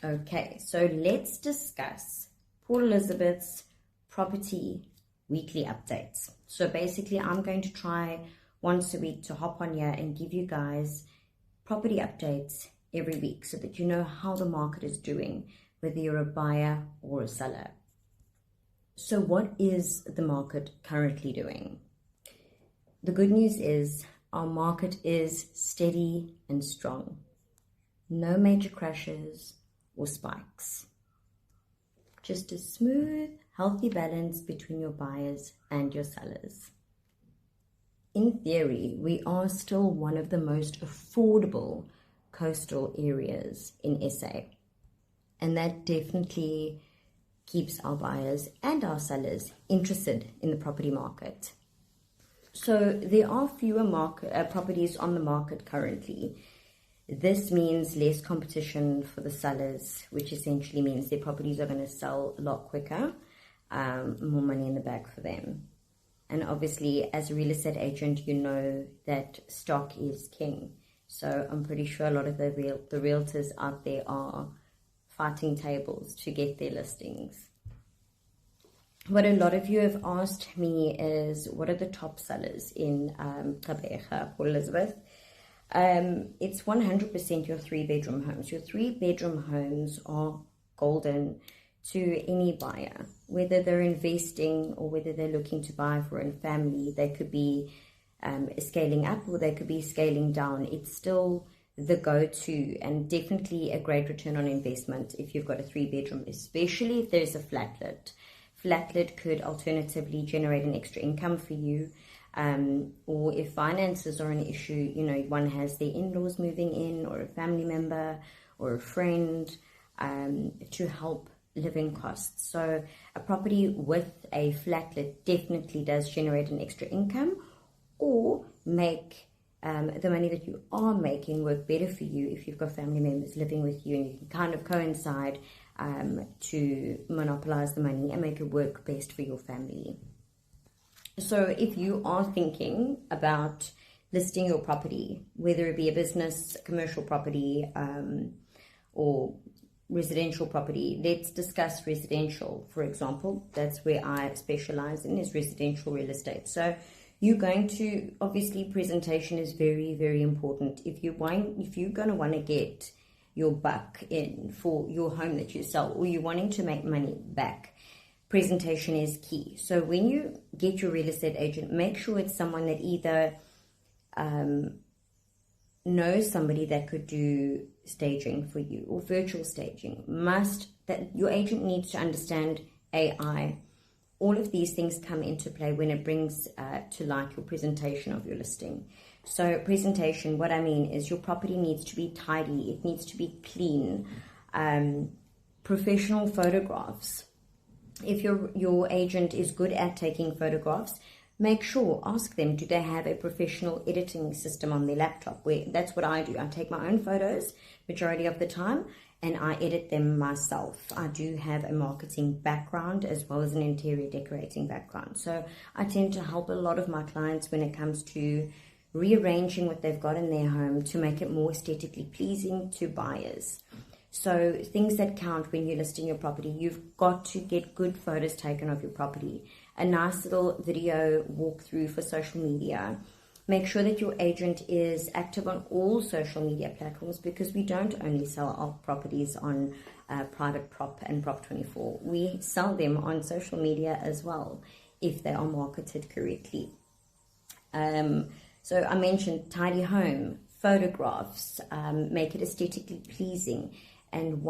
Okay, so let's discuss Port Elizabeth's property weekly updates. So basically, I'm going to try once a week to hop on here and give you guys property updates every week so that you know how the market is doing, whether you're a buyer or a seller. So what is the market currently doing? The good news is our market is steady and strong. No major crashes or spikes. Just a smooth, healthy balance between your buyers and your sellers. In theory, we are still one of the most affordable coastal areas in SA. And that definitely keeps our buyers and our sellers interested in the property market. So there are fewer properties on the market currently. This means less competition for the sellers, which essentially means their properties are going to sell a lot quicker, more money in the bag for them. And obviously, as a real estate agent, you know that stock is king. So I'm pretty sure a lot of the realtors out there are fighting tables to get their listings. What a lot of you have asked me is, what are the top sellers in Gqeberha, Port Elizabeth? It's 100% your 3-bedroom homes. Your 3-bedroom homes are golden to any buyer, whether they're investing or whether they're looking to buy for a family. They could be scaling up or they could be scaling down. It's still the go-to and definitely a great return on investment if you've got a 3-bedroom, especially if there's a flatlet. Flatlet could alternatively generate an extra income for you. Or if finances are an issue, you know, one has their in-laws moving in or a family member or a friend to help living costs. So a property with a flatlet definitely does generate an extra income or make the money that you are making work better for you if you've got family members living with you, and you can kind of coincide to monopolize the money and make it work best for your family. So if you are thinking about listing your property, whether it be a business, commercial property, or residential property, let's discuss residential, for example. That's where I specialize in, is residential real estate. So you're going to, obviously, presentation is very, very important. If you're going to want to get your buck in for your home that you sell, or you're wanting to make money back, presentation is key. So when you get your real estate agent, make sure it's someone that either knows somebody that could do staging for you or virtual staging. That your agent needs to understand AI. All of these things come into play when it brings to light your presentation of your listing. So presentation, what I mean is your property needs to be tidy. It needs to be clean. Professional photographs. If your agent is good at taking photographs, ask them, do they have a professional editing system on their laptop? That's what I do. I take my own photos majority of the time and I edit them myself. I do have a marketing background as well as an interior decorating background. So I tend to help a lot of my clients when it comes to rearranging what they've got in their home to make it more aesthetically pleasing to buyers. So things that count when you're listing your property, you've got to get good photos taken of your property. A nice little video walkthrough for social media. Make sure that your agent is active on all social media platforms, because we don't only sell our properties on Private Prop and Prop24. We sell them on social media as well if they are marketed correctly. So I mentioned tidy home, photographs, make it aesthetically pleasing. And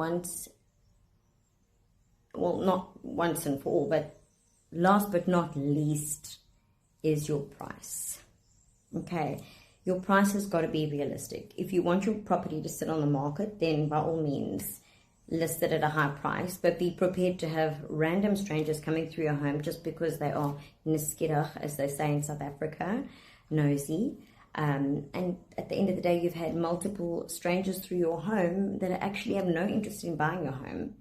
not once and for all, but last but not least is your price. Okay, your price has got to be realistic. If you want your property to sit on the market, then by all means list it at a high price, but be prepared to have random strangers coming through your home just because they are nuskierig, as they say in South Africa, nosy. And at the end of the day, you've had multiple strangers through your home that actually have no interest in buying your home.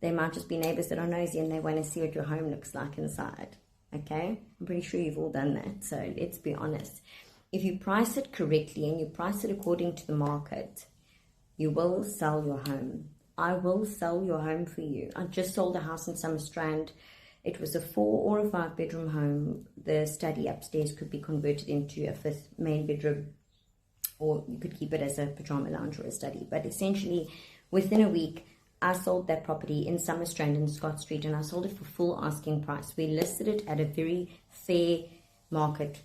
They might just be neighbors that are nosy and they want to see what your home looks like inside. Okay? I'm pretty sure you've all done that. So let's be honest. If you price it correctly and you price it according to the market, you will sell your home. I will sell your home for you. I just sold a house in Summerstrand. It was a 4 or a 5 bedroom home. The study upstairs could be converted into a 5th main bedroom, or you could keep it as a pajama lounge or a study. But essentially, within a week, I sold that property in Summerstrand in Scott Street, and I sold it for full asking price. We listed it at a very fair market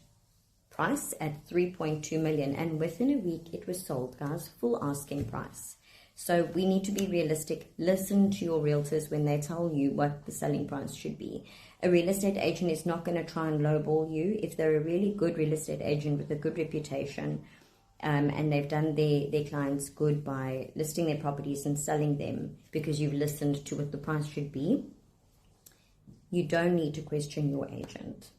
price at 3.2 million, and within a week it was sold, guys, full asking price. So we need to be realistic. Listen to your realtors when they tell you what the selling price should be. A real estate agent is not going to try and lowball you. If they're a really good real estate agent with a good reputation, and they've done their clients good by listing their properties and selling them because you've listened to what the price should be, you don't need to question your agent.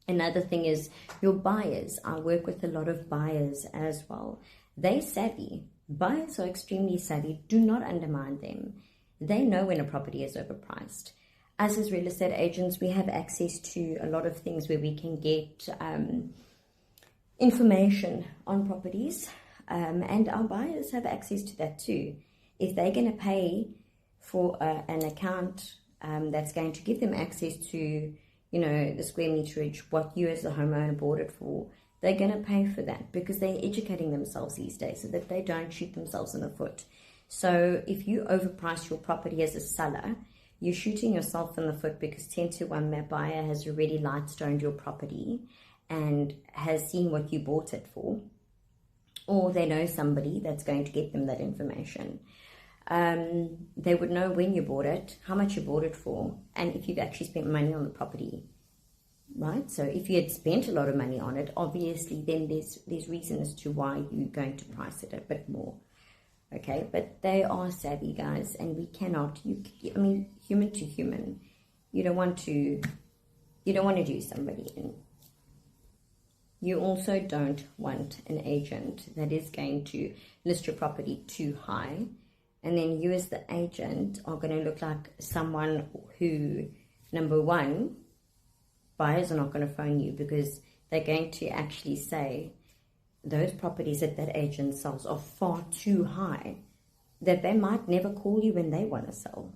Another thing is your buyers. I work with a lot of buyers as well. They're savvy. Buyers are extremely savvy. Do not undermine them. They know when a property is overpriced. Us as real estate agents, we have access to a lot of things where we can get information on properties, and our buyers have access to that too. If they're going to pay for an account that's going to give them access to, the square meterage, what you as the homeowner bought it for, they're going to pay for that because they're educating themselves these days so that they don't shoot themselves in the foot. So if you overprice your property as a seller, you're shooting yourself in the foot because 10 to 1 that buyer has already lightstoned your property and has seen what you bought it for, or they know somebody that's going to get them that information. They would know when you bought it, how much you bought it for, and if you've actually spent money on the property, right? So if you had spent a lot of money on it, obviously then there's reasons to why you're going to price it a bit more. Okay, but they are savvy, guys, and we cannot, human to human, you don't want to do somebody in. You also don't want an agent that is going to list your property too high, and then you as the agent are going to look like someone who, number one, buyers are not going to phone you because they're going to actually say those properties that agent sells are far too high, that they might never call you when they want to sell.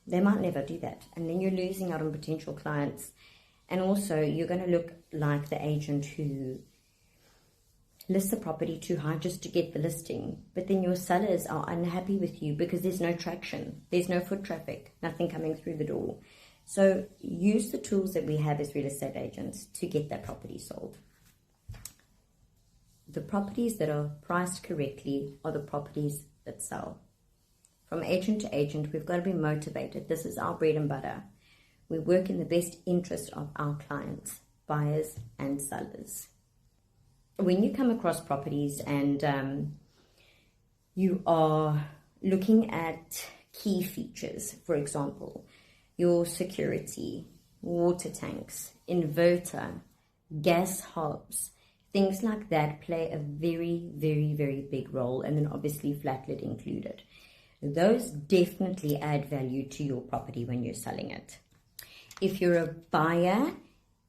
They might never do that, and then you're losing out on potential clients. And also, you're going to look like the agent who lists the property too high just to get the listing. But then your sellers are unhappy with you because there's no traction. There's no foot traffic, nothing coming through the door. So use the tools that we have as real estate agents to get that property sold. The properties that are priced correctly are the properties that sell. From agent to agent, we've got to be motivated. This is our bread and butter. We work in the best interest of our clients, buyers and sellers. When you come across properties and you are looking at key features, for example, your security, water tanks, inverter, gas hobs, things like that play a very, very, very big role, and then obviously flat lid included. Those definitely add value to your property when you're selling it. If you're a buyer,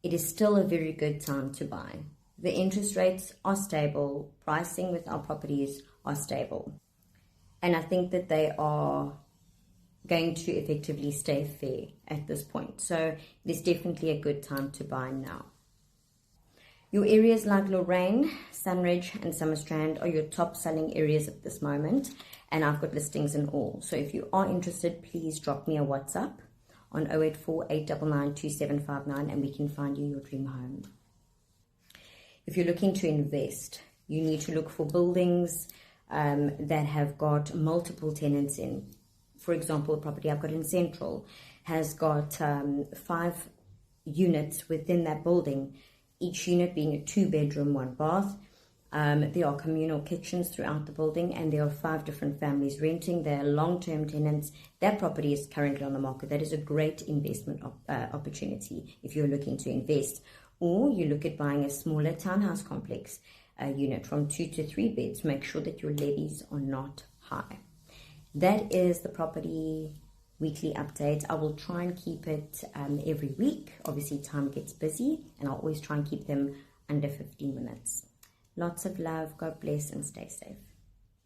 it is still a very good time to buy. The interest rates are stable, pricing with our properties are stable, and I think that they are going to effectively stay fair at this point. So there's definitely a good time to buy now. Your areas like Lorraine, Sunridge and Summerstrand are your top selling areas at this moment, and I've got listings in all. So if you are interested, please drop me a WhatsApp on 084 899 2759 and we can find you your dream home. If you're looking to invest, you need to look for buildings that have got multiple tenants in. For example, the property I've got in Central has got 5 units within that building, each unit being a 2-bedroom, 1 bath. There are communal kitchens throughout the building, and there are 5 different families renting. They are long-term tenants. That property is currently on the market. That is a great investment opportunity if you're looking to invest. Or you look at buying a smaller townhouse complex unit from 2 to 3 beds. Make sure that your levies are not high. That is the property weekly update. I will try and keep it every week. Obviously, time gets busy, and I'll always try and keep them under 15 minutes. Lots of love. God bless and stay safe.